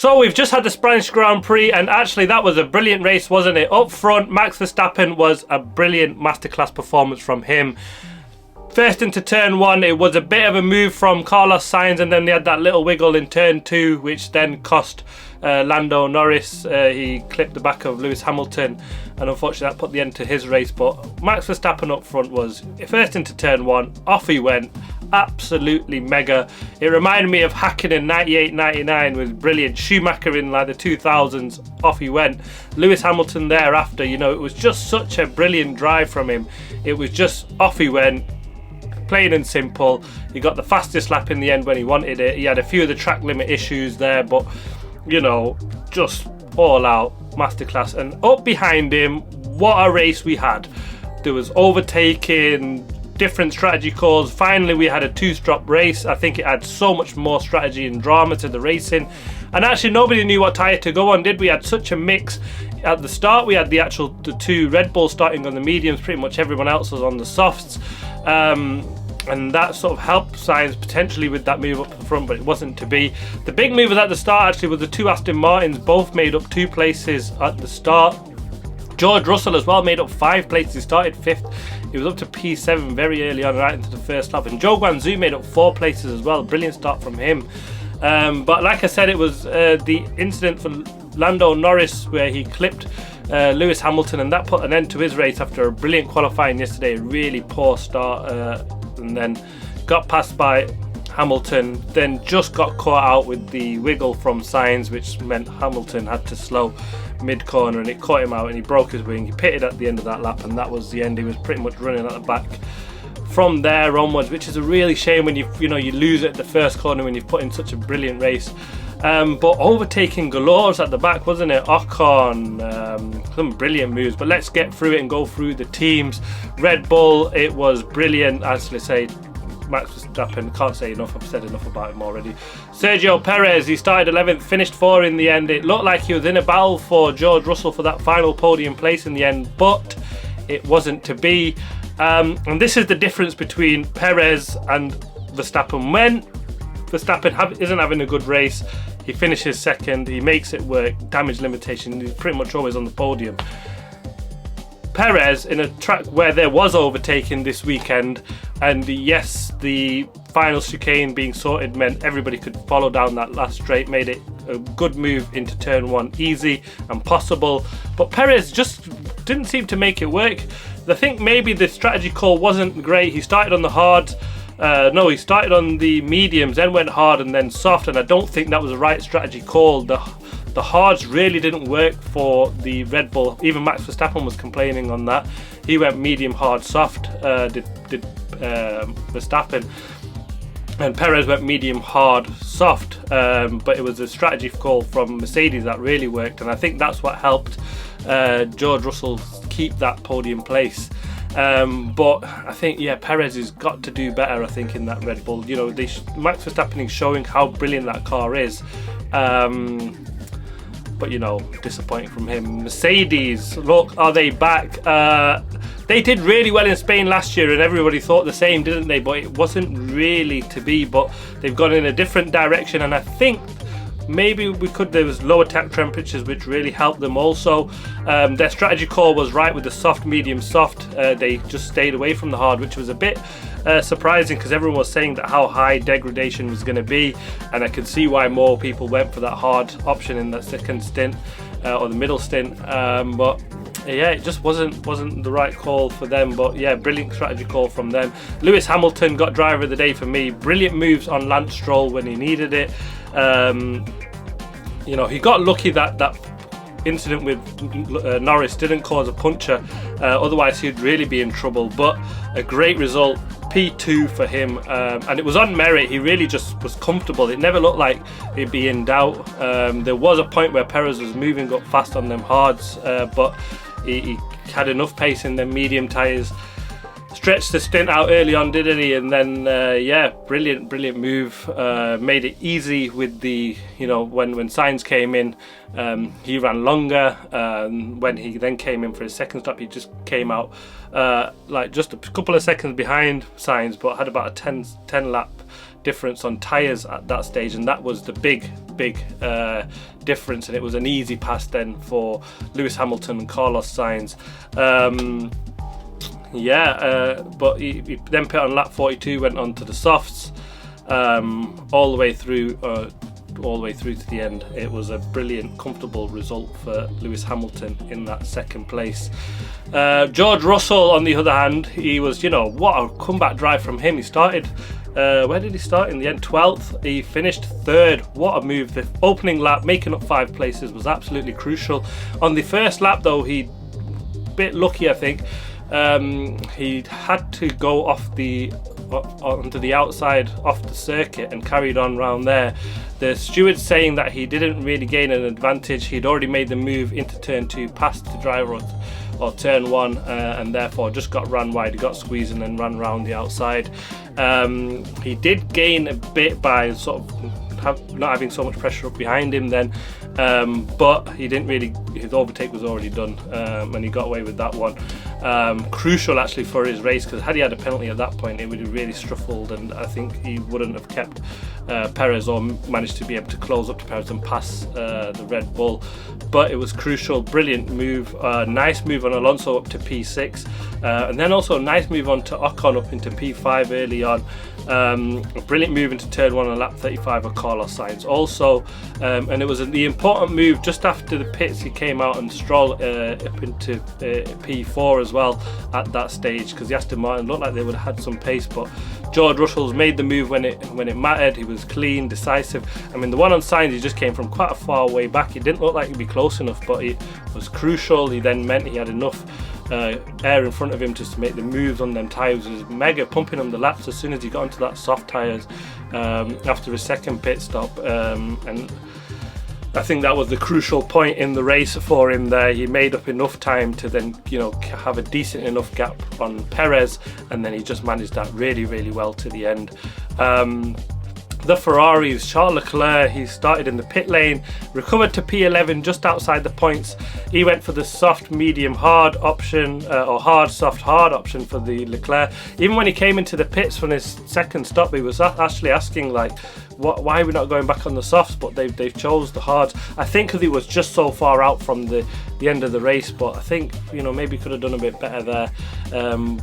So we've just had the Spanish Grand Prix, and actually that was a brilliant race, wasn't it? Up front, Max Verstappen was a brilliant masterclass performance from him. First into turn one, it was a bit of a move from Carlos Sainz, and then they had that little wiggle in turn two, which then cost Lando Norris. He clipped the back of Lewis Hamilton, and unfortunately that put the end to his race. But Max Verstappen up front was first into turn one, off he went. Absolutely mega. It reminded me of Hakkinen 98-99 was brilliant. Schumacher in like the 2000s, off he went. Lewis Hamilton thereafter, you know, it was just such a brilliant drive from him. It was just off he went, plain and simple. He got the fastest lap in the end when he wanted it. He had a few of the track limit issues there, but you know, just all out masterclass. And up behind him, what a race we had. There was overtaking, different strategy calls. Finally we had a two-stop race. I think it had so much more strategy and drama to the racing, and actually nobody knew what tyre to go on, did we? Had such a mix at the start. We had the two Red Bulls starting on the mediums, pretty much everyone else was on the softs, and that sort of helped Sainz potentially with that move up the front, but it wasn't to be. The big movers at the start actually were the two Aston Martins, both made up 2 places at the start. George Russell as well made up 5 places. He started 5th. He was up to P7 very early on, right into the first lap. And Zhou Guanyu made up 4 places as well. Brilliant start from him. But like I said, it was the incident for Lando Norris where he clipped Lewis Hamilton, and that put an end to his race after a brilliant qualifying yesterday. A really poor start, and then got passed by Hamilton, then just got caught out with the wiggle from Sainz, which meant Hamilton had to slow mid-corner, and it caught him out and he broke his wing. He pitted at the end of that lap, and that was the end. He was pretty much running at the back from there onwards, which is a really shame when you lose it at the first corner when you've put in such a brilliant race. But overtaking galores at the back, wasn't it? Ocon, some brilliant moves. But let's get through it and go through the teams. Red Bull, it was brilliant. As I say, Max Verstappen, can't say enough, I've said enough about him already. Sergio Perez, he started 11th, finished 4 in the end. It looked like he was in a battle for George Russell for that final podium place in the end, but it wasn't to be. And this is the difference between Perez and Verstappen. When Verstappen isn't having a good race, he finishes second, he makes it work, damage limitation, he's pretty much always on the podium. Perez, in a track where there was overtaking this weekend, and yes, the final chicane being sorted meant everybody could follow down that last straight, made it a good move into turn one, easy and possible, but Perez just didn't seem to make it work. I think maybe the strategy call wasn't great. He started on the hard, he started on the mediums, then went hard and then soft, and I don't think that was the right strategy call. The hards really didn't work for the Red Bull. Even Max Verstappen was complaining on that. He went medium, hard, soft, did Verstappen. And Perez went medium, hard, soft. But it was a strategy call from Mercedes that really worked. And I think that's what helped George Russell keep that podium place. But I think, Perez has got to do better, I think, in that Red Bull. You know, Max Verstappen is showing how brilliant that car is. But disappointing from him. Mercedes, look, are they back? They did really well in Spain last year and everybody thought the same, didn't they? But it wasn't really to be, but they've gone in a different direction, and I think maybe there was lower tap temperatures which really helped them also. Their strategy call was right with the soft, medium, soft. They just stayed away from the hard, which was a bit surprising because everyone was saying that how high degradation was going to be, and I could see why more people went for that hard option in that second stint or the middle stint. But it just wasn't the right call for them. But brilliant strategy call from them. Lewis Hamilton got driver of the day for me. Brilliant moves on Lance Stroll when he needed it. He got lucky that incident with Norris didn't cause a puncture, otherwise he'd really be in trouble. But a great result, P2 for him, and it was on merit. He really just was comfortable. It never looked like he'd be in doubt. There was a point where Perez was moving up fast on them hards, but he had enough pace in them medium tyres. Stretched the stint out early on, didn't he? And then brilliant move. Made it easy with the when Sainz came in, he ran longer. When he then came in for his second stop, he just came out like just a couple of seconds behind Sainz, but had about a 10 lap difference on tyres at that stage, and that was the big difference, and it was an easy pass then for Lewis Hamilton and Carlos Sainz. But he then put on lap 42, went on to the softs, all the way through to the end. It was a brilliant, comfortable result for Lewis Hamilton in that second place. George Russell, on the other hand, he was, what a comeback drive from him. He started, where did he start in the end? 12th. He finished 3rd. What a move. The opening lap, making up 5 places, was absolutely crucial. On the first lap, though, he bit lucky, I think. He had to go onto the outside off the circuit and carried on round there. The steward's saying that he didn't really gain an advantage. He'd already made the move into turn 2 past the driver or turn 1, and therefore just got run wide. He got squeezed and then ran round the outside. He did gain a bit by sort of not having so much pressure up behind him then, but he didn't really, his overtake was already done, and he got away with that one. Crucial actually for his race, because had he had a penalty at that point, it would have really struffled, and I think he wouldn't have kept Perez or managed to be able to close up to Perez and pass the Red Bull. But it was crucial, brilliant move, nice move on Alonso up to P6, and then also a nice move on to Ocon up into P5 early on. A brilliant move into turn 1 on lap 35 of Carlos Sainz also, and it was the important move just after the pits. He came out and Stroll up into P4 as well at that stage, because the Aston Martin looked like they would have had some pace, but George Russell's made the move when it mattered. He was clean, decisive. I mean, the one on Sainz, he just came from quite a far way back. It didn't look like he'd be close enough, but it was crucial. He then meant he had enough air in front of him just to make the moves on them tyres. He was mega pumping him the laps as soon as he got onto that soft tyres after his second pit stop, and I think that was the crucial point in the race for him there. He made up enough time to then, have a decent enough gap on Perez, and then he just managed that really, really well to the end. The Ferraris, Charles Leclerc, he started in the pit lane, recovered to P11 just outside the points. He went for the soft, medium, hard option, or hard, soft, hard option for the Leclerc. Even when he came into the pits from his second stop, he was actually asking, why are we not going back on the softs, but they've chose the hards. I think because he was just so far out from the end of the race, but I think maybe could have done a bit better there,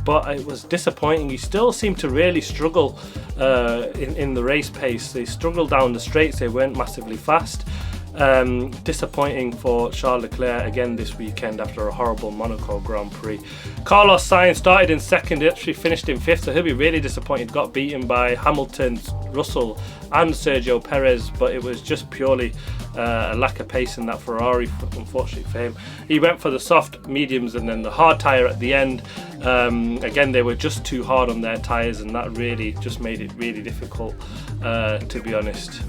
but it was disappointing. He still seemed to really struggle in the race pace. They struggled down the straights, they weren't massively fast. Disappointing for Charles Leclerc again this weekend after a horrible Monaco Grand Prix. Carlos Sainz started in second, actually finished in 5th, so he'll be really disappointed. Got beaten by Hamilton, Russell and Sergio Perez, but it was just purely a lack of pace in that Ferrari, unfortunately for him. He went for the soft, mediums and then the hard tyre at the end. Again, they were just too hard on their tyres, and that really just made it really difficult, to be honest.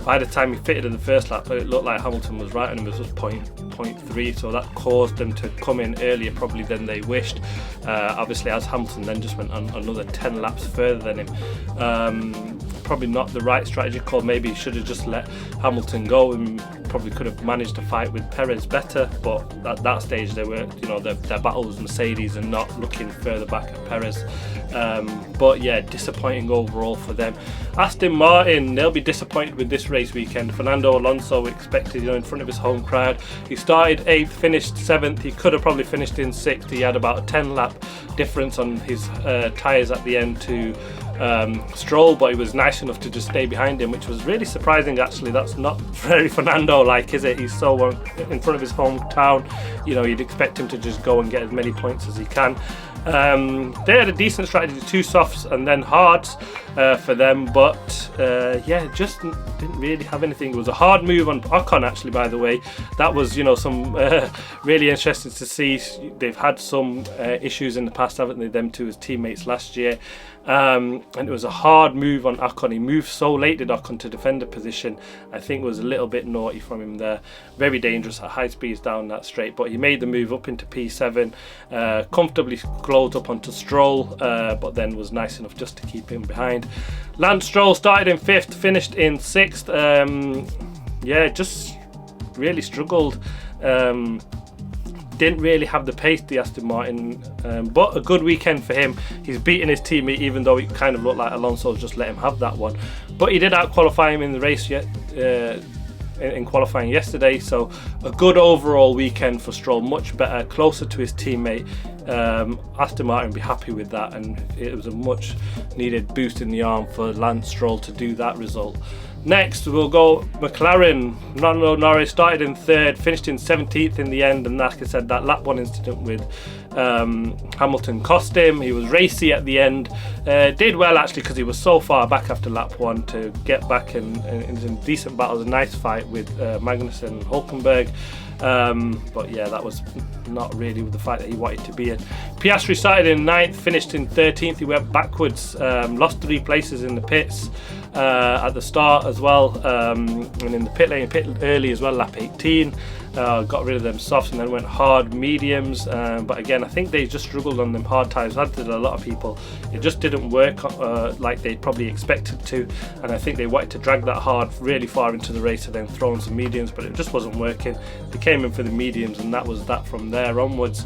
By the time he fitted in the first lap, it looked like Hamilton was right on him. It was just 0.3, so that caused them to come in earlier probably than they wished. Obviously, as Hamilton then just went on another 10 laps further than him. Probably not the right strategy call. Maybe he should have just let Hamilton go and probably could have managed to fight with Perez better, but at that stage they were, their battle was Mercedes and not looking further back at Perez. But yeah, disappointing overall for them. Aston Martin, they'll be disappointed with this race weekend. Fernando Alonso expected, in front of his home crowd. He started 8th, finished 7th. He could have probably finished in 6th. He had about a 10 lap difference on his tyres at the end to Stroll, but he was nice enough to just stay behind him, which was really surprising actually. That's not very Fernando like, is it? He's so in front of his hometown. You'd expect him to just go and get as many points as he can. They had a decent strategy, 2 softs and then hards for them, but just didn't really have anything. It was a hard move on Ocon actually, by the way. That was some really interesting to see. They've had some issues in the past, haven't they, them two as teammates last year. And it was a hard move on Ocon. He moved so late, did Ocon, to defend a position. I think it was a little bit naughty from him there. Very dangerous at high speeds down that straight, but he made the move up into P7, comfortably closed up onto Stroll, but then was nice enough just to keep him behind. Lance Stroll started in 5th, finished in 6th. Just really struggled. didn't really have the pace, the Aston Martin, but a good weekend for him. He's beaten his teammate, even though it kind of looked like Alonso just let him have that one. But he did out-qualify him in the race in qualifying yesterday, so a good overall weekend for Stroll, much better, closer to his teammate. Aston Martin be happy with that, and it was a much needed boost in the arm for Lance Stroll to do that result. Next we'll go McLaren. Fernando Norris started in 3rd, finished in 17th in the end, and like I said, that lap 1 incident with Hamilton cost him. He was racy at the end, did well actually, because he was so far back after lap 1 to get back in decent battles. A nice fight with Magnussen and Hülkenberg, but yeah, that was not really the fight that he wanted to be in. Piastri started in 9th, finished in 13th. He went backwards, lost 3 places in the pits at the start as well, and in the pit lane, pit early as well, lap 18. Got rid of them softs and then went hard mediums, but again, I think they just struggled on them hard tyres, as did a lot of people. It just didn't work like they probably expected to, and I think they wanted to drag that hard really far into the race and then throw in some mediums, but it just wasn't working. They came in for the mediums, and that was that from there onwards.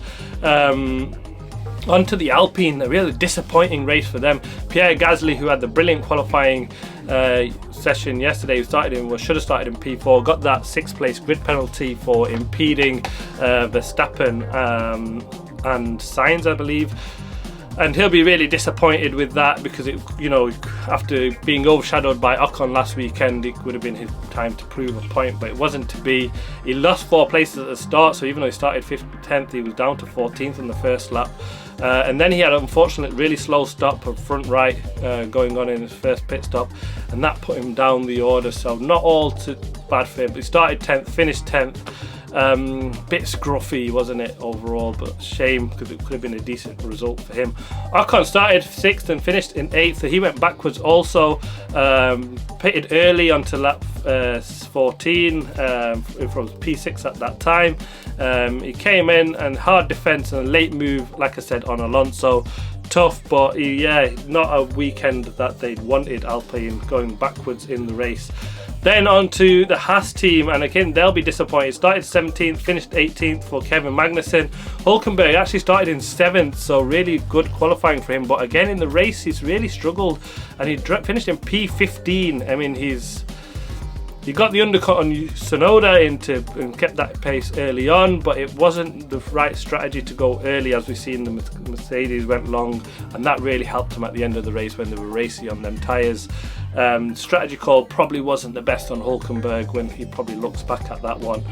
On to the Alpine, a really disappointing race for them. Pierre Gasly, who had the brilliant qualifying session yesterday, should have started in P4, got that 6th place grid penalty for impeding Verstappen and Sainz, I believe. And he'll be really disappointed with that, because after being overshadowed by Ocon last weekend, it would have been his time to prove a point, but it wasn't to be. He lost 4 places at the start, so even though he started 10th, he was down to 14th in the first lap. And then he had an unfortunate really slow stop of front right going on in his first pit stop, and that put him down the order, so not all too bad for him. But he started 10th, finished 10th. Bit scruffy, wasn't it, overall, but shame, because it could have been a decent result for him. Ocon started 6th and finished in 8th, so he went backwards also, pitted early onto lap 14 from P6 at that time. He came in and hard defence and a late move, like I said, on Alonso. Tough, but not a weekend that they'd wanted, Alpine, going backwards in the race. Then on to the Haas team, and again, they'll be disappointed. Started 17th, finished 18th for Kevin Magnussen. Hülkenberg actually started in 7th, so really good qualifying for him. But again, in the race, he's really struggled, and he finished in P15. I mean, he got the undercut on Tsunoda and kept that pace early on, but it wasn't the right strategy to go early, as we seen the Mercedes went long, and that really helped him at the end of the race when they were racy on them tyres. Strategy call probably wasn't the best on Hülkenberg when he probably looks back at that one.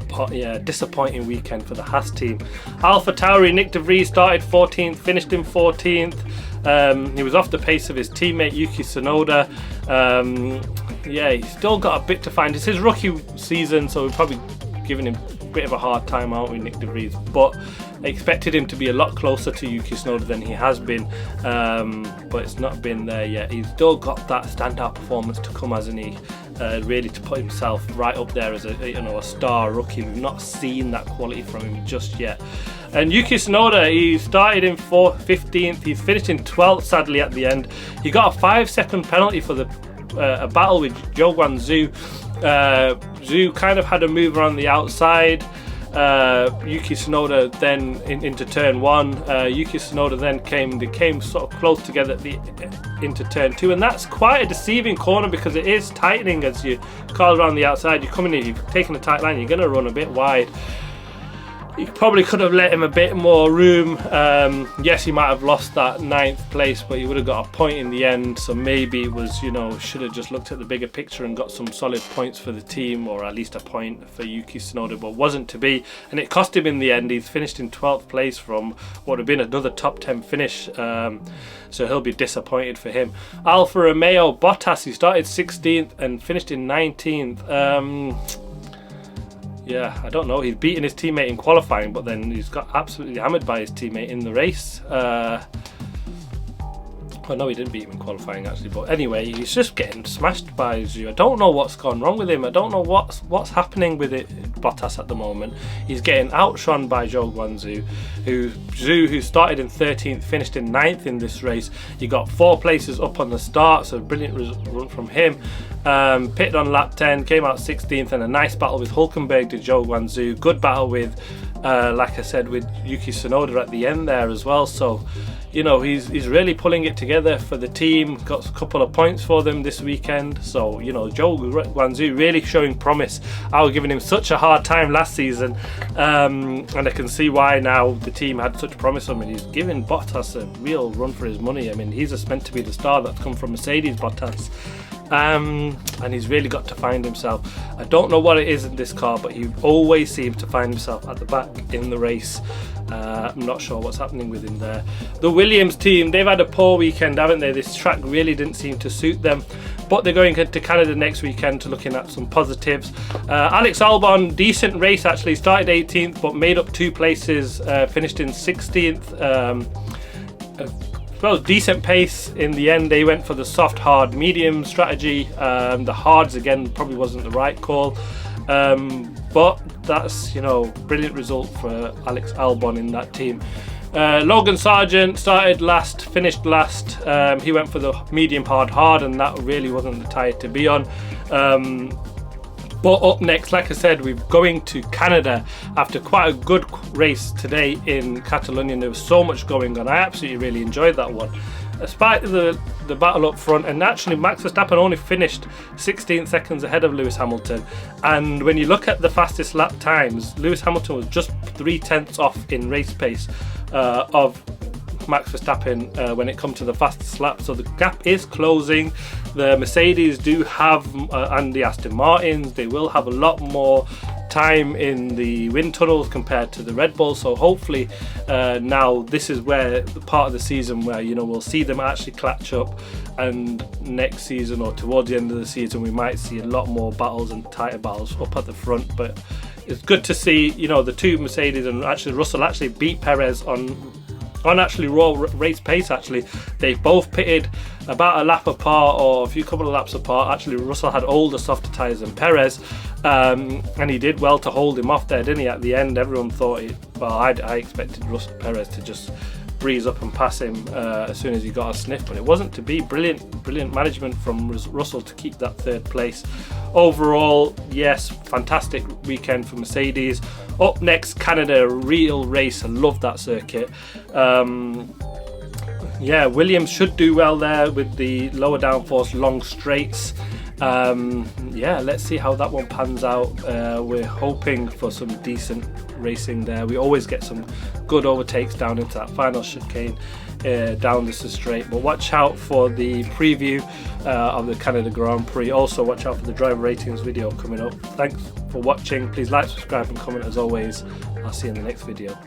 But yeah, disappointing weekend for the Haas team. AlphaTauri, Nick de Vries started 14th, finished in 14th. He was off the pace of his teammate Yuki Tsunoda. He's still got a bit to find. It's his rookie season, so we're probably giving him a bit of a hard time out with Nick de Vries, but I expected him to be a lot closer to Yuki Tsunoda than he has been, but it's not been there yet. He's still got that standout performance to come, hasn't he? Really to put himself right up there as a star rookie. We've not seen that quality from him just yet. And Yuki Tsunoda, he started in 15th, he finished in 12th sadly at the end. He got a 5-second penalty for a battle with Zhou Guanzhou. Zhu kind of had a move around the outside. Yuki Tsunoda then into turn 1. Yuki Tsunoda then came sort of close together into turn 2, and that's quite a deceiving corner, because it is tightening as you call around the outside. You're coming in, you've taken a tight line, you're going to run a bit wide. You probably could have let him a bit more room. Yes, he might have lost that 9th place, but he would have got a point in the end. So maybe it was, should have just looked at the bigger picture and got some solid points for the team, or at least a point for Yuki Tsunoda, but wasn't to be. And it cost him in the end. He's finished in 12th place from what would have been another top 10 finish. So he'll be disappointed for him. Alfa Romeo, Bottas, he started 16th and finished in 19th. Yeah, I don't know. He's beaten his teammate in qualifying, but then he's got absolutely hammered by his teammate in the race. Oh no, he didn't beat him in qualifying actually, but anyway, he's just getting smashed by Zhu. I don't know what's gone wrong with him. I don't know what's happening with it, Bottas at the moment. He's getting outshone by Zhou Guanyu, who started in 13th, finished in 9th in this race. He got 4 places up on the start, so brilliant run from him. Pitted on lap 10, came out 16th, and a nice battle with Hülkenberg to Zhou Guanyu. Good battle with, like I said, with Yuki Tsunoda at the end there as well. So, you know, he's really pulling it together for the team. Got a couple of points for them this weekend. So, you know, Zhou Guanyu really showing promise. I was giving him such a hard time last season, and I can see why now the team had such promise on him. He's giving Bottas a real run for his money. I mean, he's just meant to be the star that's come from Mercedes, Bottas. And he's really got to find himself. I don't know what it is in this car, but he always seems to find himself at the back in the race. I'm not sure what's happening with him there. The Williams team, they've had a poor weekend, haven't they? This track really didn't seem to suit them, but they're going to Canada next weekend to looking at some positives. Alex Albon, decent race actually, started 18th but made up 2 places, finished in 16th. Well, decent pace in the end. They went for the soft, hard, medium strategy. The hards again probably wasn't the right call, but that's, you know, brilliant result for Alex Albon in that team. Logan Sargent started last, finished last. He went for the medium, hard, and that really wasn't the tyre to be on. But up next, like I said, we're going to Canada after quite a good race today in Catalonia. There was so much going on. I absolutely really enjoyed that one. Despite the battle up front, and actually Max Verstappen only finished 16 seconds ahead of Lewis Hamilton. And when you look at the fastest lap times, Lewis Hamilton was just 0.3 off in race pace of Max Verstappen when it comes to the fastest lap. So the gap is closing. The Mercedes do have, and the Aston Martins, they will have a lot more time in the wind tunnels compared to the Red Bull. So hopefully now this is where the part of the season where, you know, we'll see them actually catch up, and next season or towards the end of the season we might see a lot more battles and tighter battles up at the front. But it's good to see, you know, the 2 Mercedes and actually Russell actually beat Perez on actually raw race pace. Actually, they both pitted about a lap apart or a couple of laps apart. Actually, Russell had older, softer tyres than Perez, and he did well to hold him off there, didn't he? At the end, everyone thought I expected Perez to just breeze up and pass him as soon as he got a sniff, but it wasn't to be. Brilliant management from Russell to keep that 3rd place. Overall, yes, fantastic weekend for Mercedes. Up next, Canada, a real race. I love that circuit. Yeah, Williams should do well there with the lower downforce long straights. Yeah, let's see how that one pans out. We're hoping for some decent racing there. We always get some good overtakes down into that final chicane down this straight, but watch out for the preview of the Canada Grand Prix. Also watch out for the driver ratings video coming up. Thanks for watching. Please like, subscribe and comment as always. I'll see you in the next video.